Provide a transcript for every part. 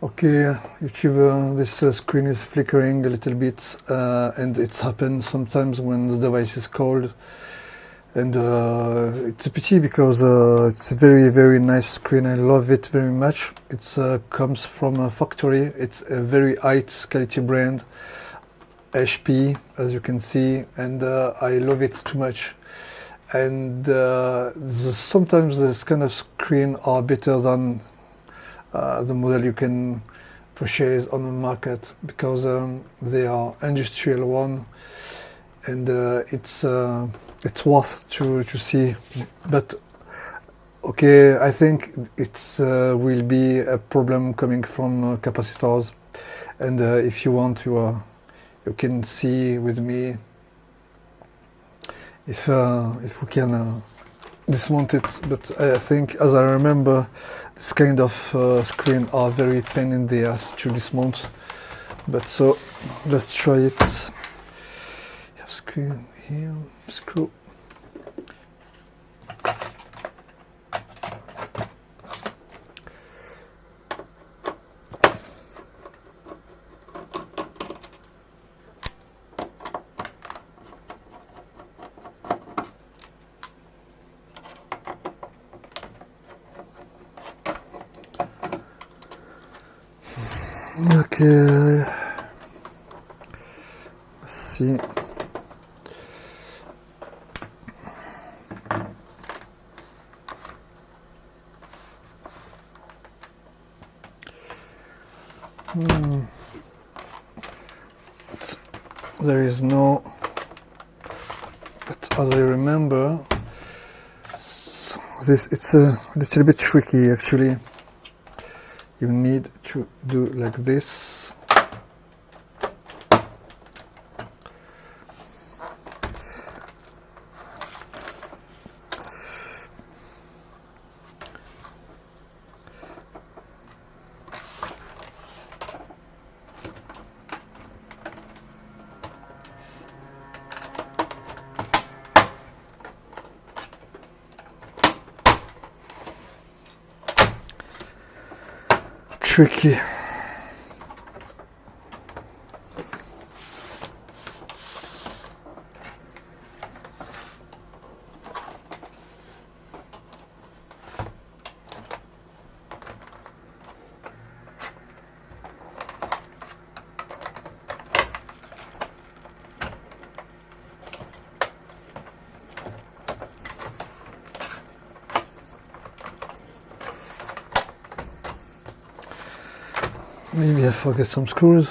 Okay, YouTube, this screen is flickering a little bit, and it's happened sometimes when the device is cold. And it's a pity because it's a very nice screen. I love it very much. It comes from a factory. It's a very high quality brand, HP, as you can see, and I love it too much. And sometimes this kind of screen are better than the model you can purchase on the market, because they are industrial one, and it's worth to see. But okay, I think it will be a problem coming from capacitors, and if you want to, you can see with me if we can dismount it. But I think, as I remember, this kind of screen are very pain in the ass to dismount. But so let's try it. Screen here, screw. Okay, let's see. There is no, but as I remember, it's a little bit tricky actually. You need to do like this. Tricky. Maybe I forget some screws.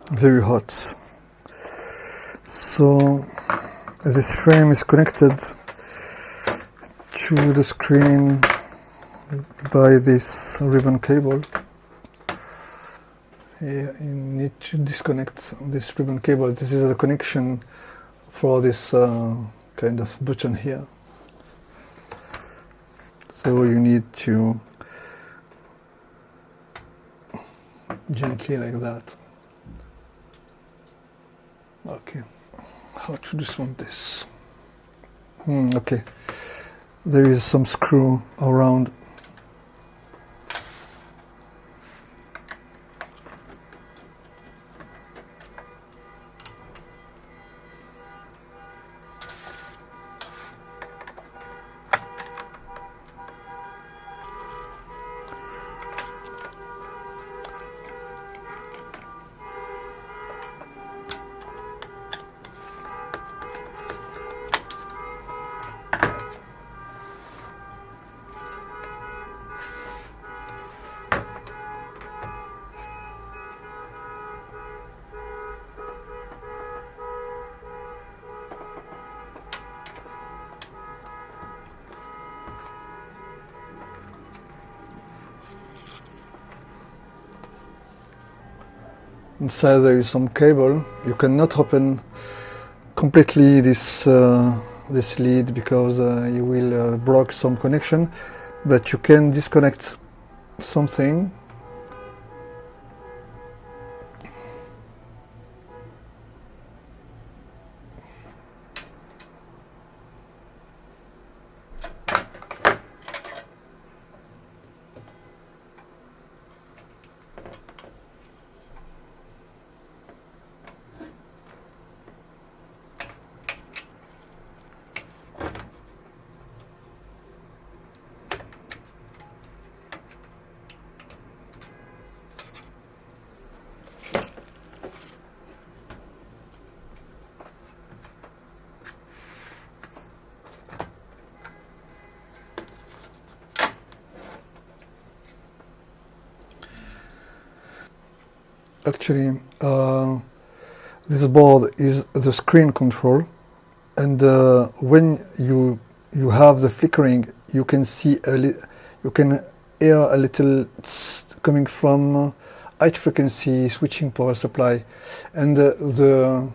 Very hot. So this frame is connected to the screen by this ribbon cable. Here you need to disconnect this ribbon cable. This is the connection for this kind of button here. So you need to gently like that. Okay, how to dismount this? Okay, there is some screw around. Inside there is some cable. You cannot open completely this this lead because you will block some connection, but you can disconnect something. Actually, this board is the screen control, and when you have the flickering, you can see you can hear a little tss coming from high frequency switching power supply, and the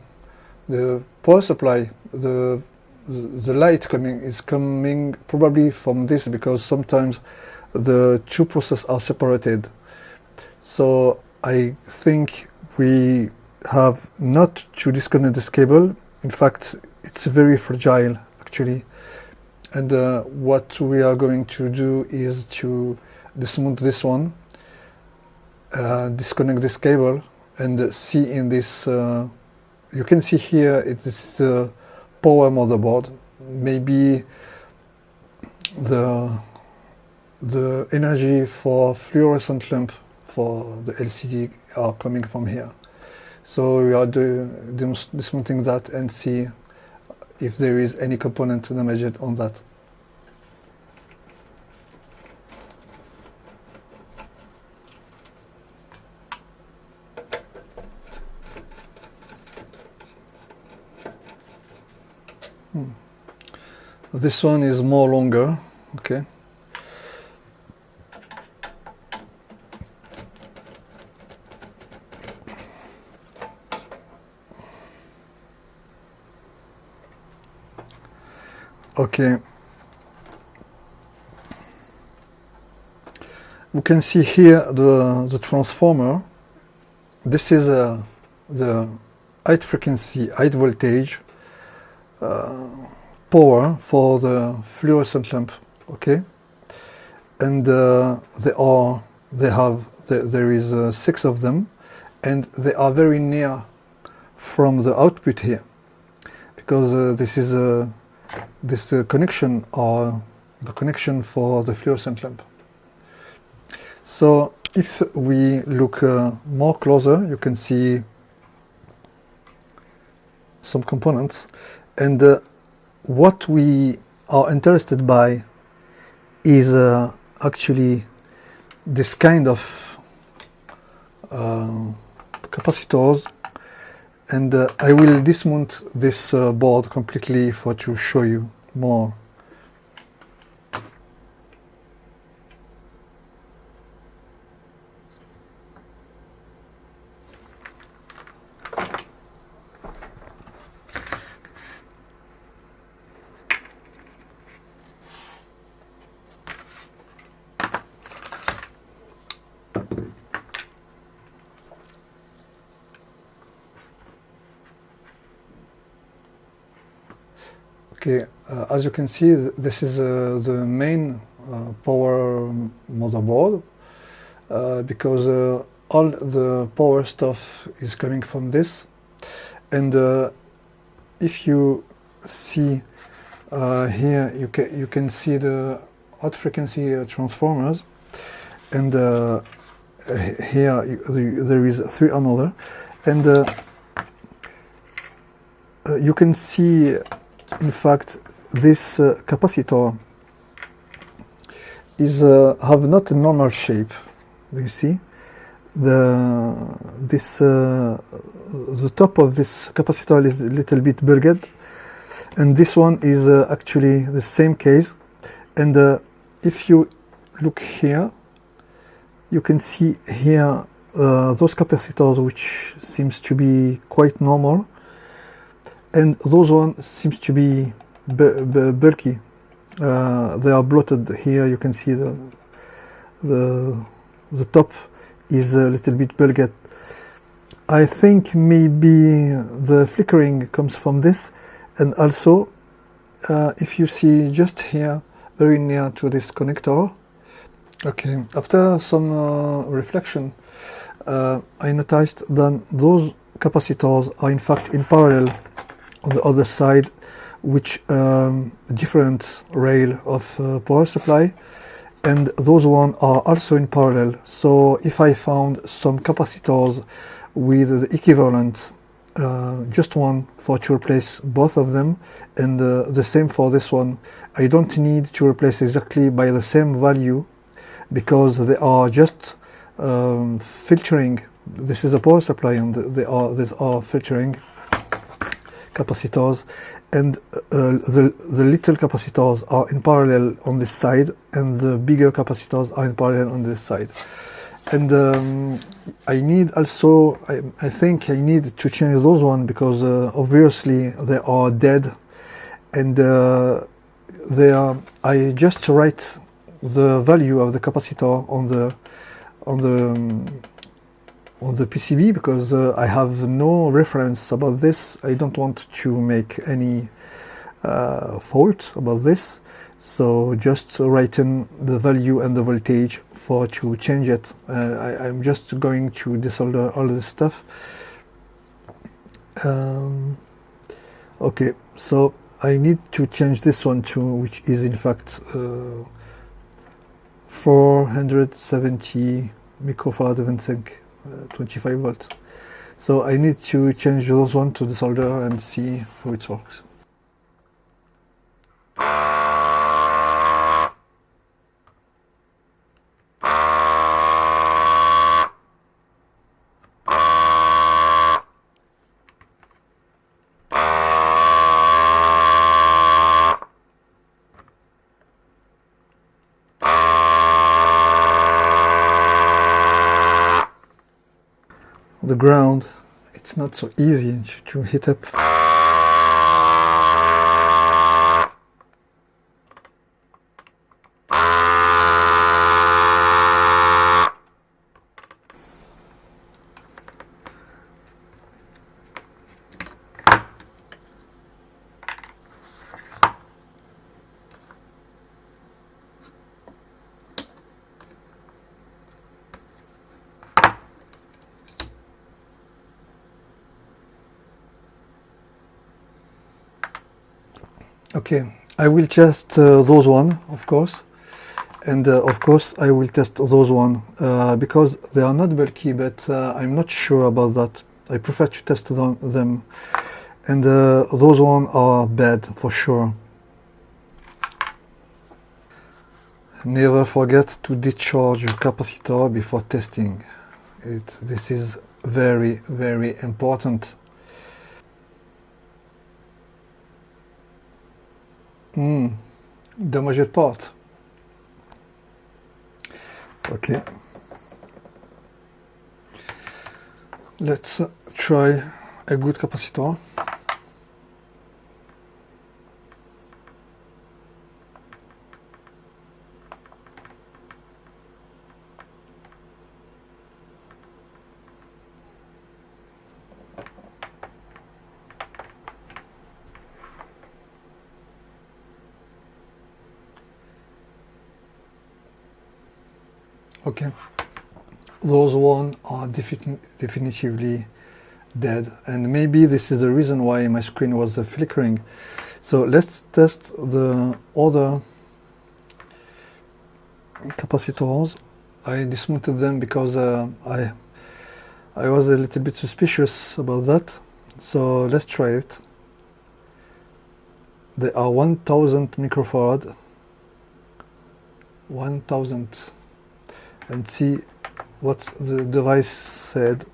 power supply, the light is coming probably from this, because sometimes the two processes are separated. So I think we have not to disconnect this cable. In fact, it's very fragile actually, and what we are going to do is to dismount this one, disconnect this cable, and see in this you can see here it is the power motherboard. Maybe the energy for fluorescent lamp for the LCD are coming from here. So we are dismounting that and see if there is any component damaged on that. This one is more longer, okay. Okay, we can see here the transformer. This is the high frequency, high voltage power for the fluorescent lamp, okay, and there is 6 of them, and they are very near from the output here, because this is this connection, or the connection for the fluorescent lamp. So if we look more closer, you can see some components, and what we are interested by is actually this kind of capacitors, and I will dismount this board completely to show you more. Okay, as you can see, this is the main power motherboard, because all the power stuff is coming from this. And if you see here, you can see the high frequency transformers, and here there is 3 another, and you can see, in fact, this capacitor is have not a normal shape. You see, the top of this capacitor is a little bit bulged, and this one is actually the same case. And if you look here, you can see here those capacitors which seems to be quite normal, and those ones seems to be bulky. They are bloated here. You can see the top is a little bit bulky. I think maybe the flickering comes from this, and also if you see just here, very near to this connector. Okay, after some reflection, I noticed that those capacitors are in fact in parallel on the other side, which different rail of power supply, and those ones are also in parallel. So if I found some capacitors with the equivalent, just one for to replace both of them, and the same for this one, I don't need to replace exactly by the same value, because they are just filtering. This is a power supply, and these are filtering capacitors, and the little capacitors are in parallel on this side, and the bigger capacitors are in parallel on this side. And I need also, I think I need to change those ones, because obviously they are dead, and I just write the value of the capacitor on the PCB, because I have no reference about this. I don't want to make any fault about this, so just writing the value and the voltage for to change it. I'm just going to desolder all this stuff. Okay, so I need to change this one to, which is in fact 470 microfarad and 25 volts. So I need to change those one to the solder and see how it works. The ground, it's not so easy to hit up. Okay, I will test those one, of course, and of course I will test those one because they are not bulky, but I'm not sure about that. I prefer to test them, and those one are bad for sure. Never forget to discharge your capacitor before testing it. This is very, very important. Damaged part. Okay. Let's try a good capacitor. Okay, those ones are definitively dead, and maybe this is the reason why my screen was flickering. So let's test the other capacitors. I dismounted them because I was a little bit suspicious about that. So let's try it. They are 1000 microfarad. 1000. And see what the device said.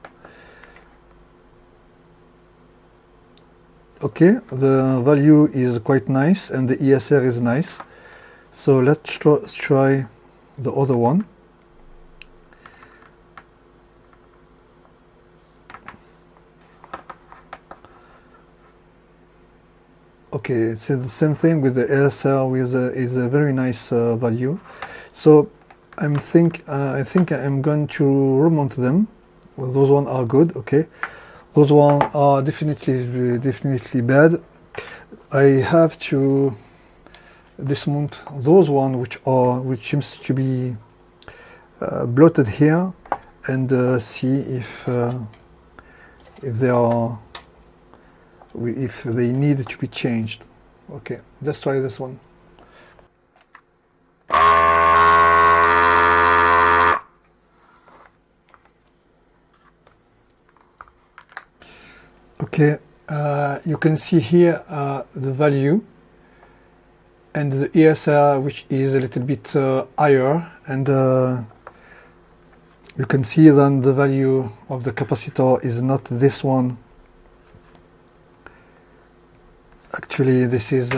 Okay, the value is quite nice and the ESR is nice. So let's try the other one. Okay, it's the same thing with the LSR with is a very nice value. So I think I'm going to remount them. Well, those ones are good. Okay, those ones are definitely bad. I have to dismount those ones which seems to be blotted here, and see if they need to be changed. Okay, let's try this one. Okay, you can see here the value and the ESR, which is a little bit higher, and you can see then the value of the capacitor is not this one. Actually, this is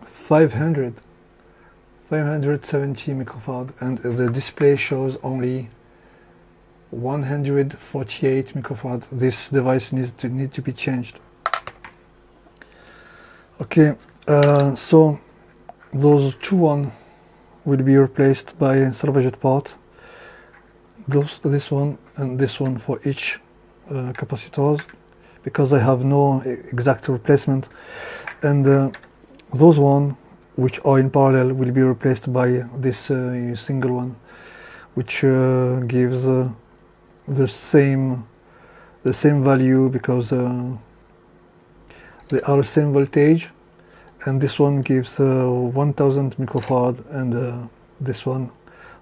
570 microfarad, and the display shows only 148 microfarad. This device needs to be changed. Okay, so those two one will be replaced by salvaged part. This one and this one for each capacitors, because I have no exact replacement, and those one which are in parallel will be replaced by this single one, which gives the same value, because they are the same voltage, and this one gives 1000 microfarad, and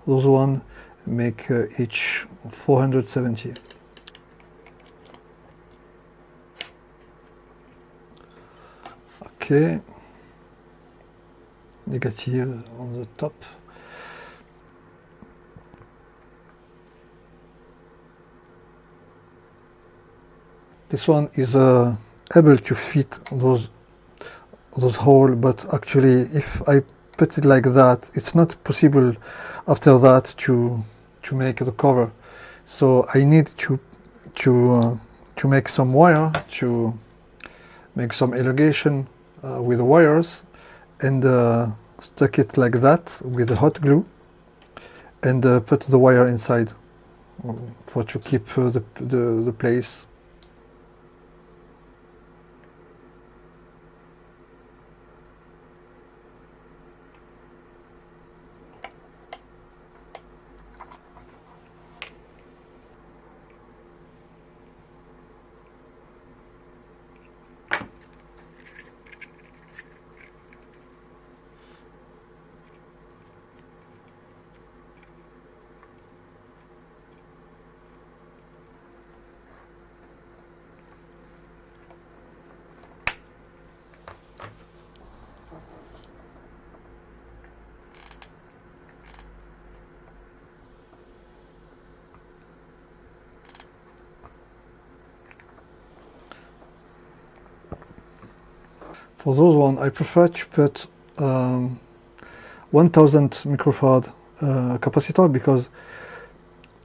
those one make each 470. Okay, negative on the top. This one is able to fit those holes, but actually if I put it like that, it's not possible after that to make the cover. So I need to make some wire, to make some elongation with wires, and stuck it like that with hot glue, and put the wire inside to keep the place. For those one, I prefer to put 1000 microfarad capacitor, because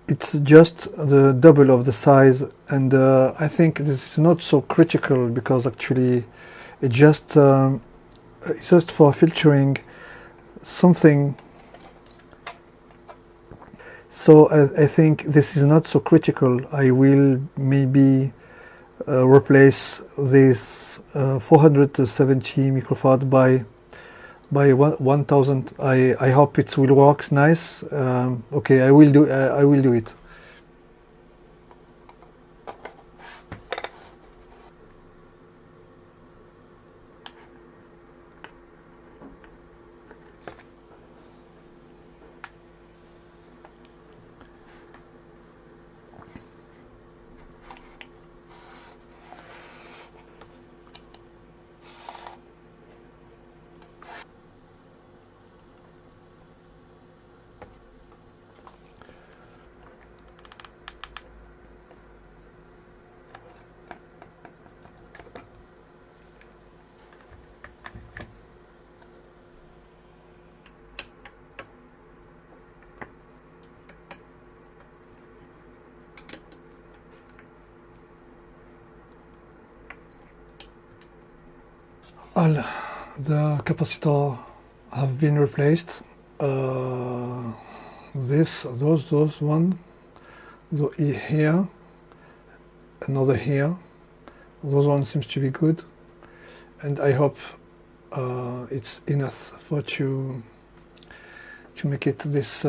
it's just the double of the size, and I think this is not so critical, because actually it's just for filtering something. So I think this is not so critical. I will maybe replace this 470 microfarad by 1000. I hope it will work nice. Okay, I will do it. All the capacitors have been replaced. Those one, here, another here. Those one seems to be good, and I hope it's enough for to make it this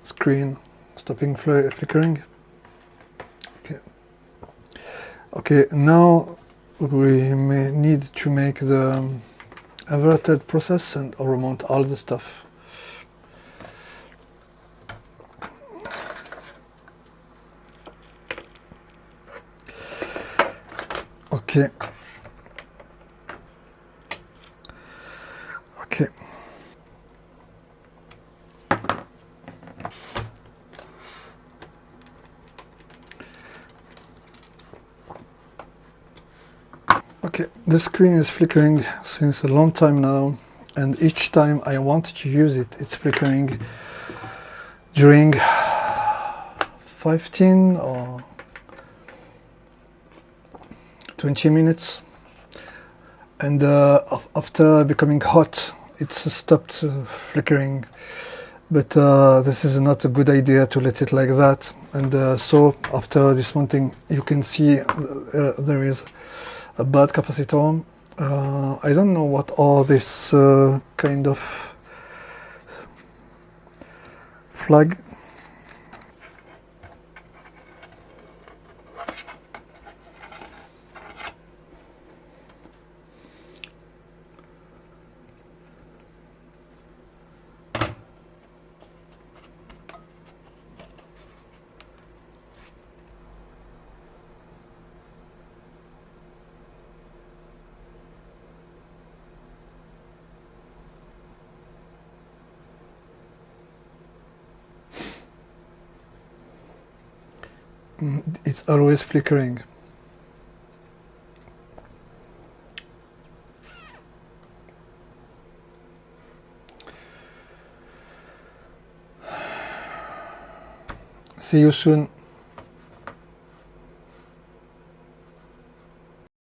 screen stopping flickering. Okay, now we may need to make the inverted process and remount all the stuff. Okay. Okay. Okay, the screen is flickering since a long time now, and each time I want to use it, it's flickering during 15 or 20 minutes, and after becoming hot, it's stopped flickering. But this is not a good idea to let it like that, and so after dismounting, you can see there is a bad capacitor. I don't know what are this kind of flag. It's always flickering. See you soon.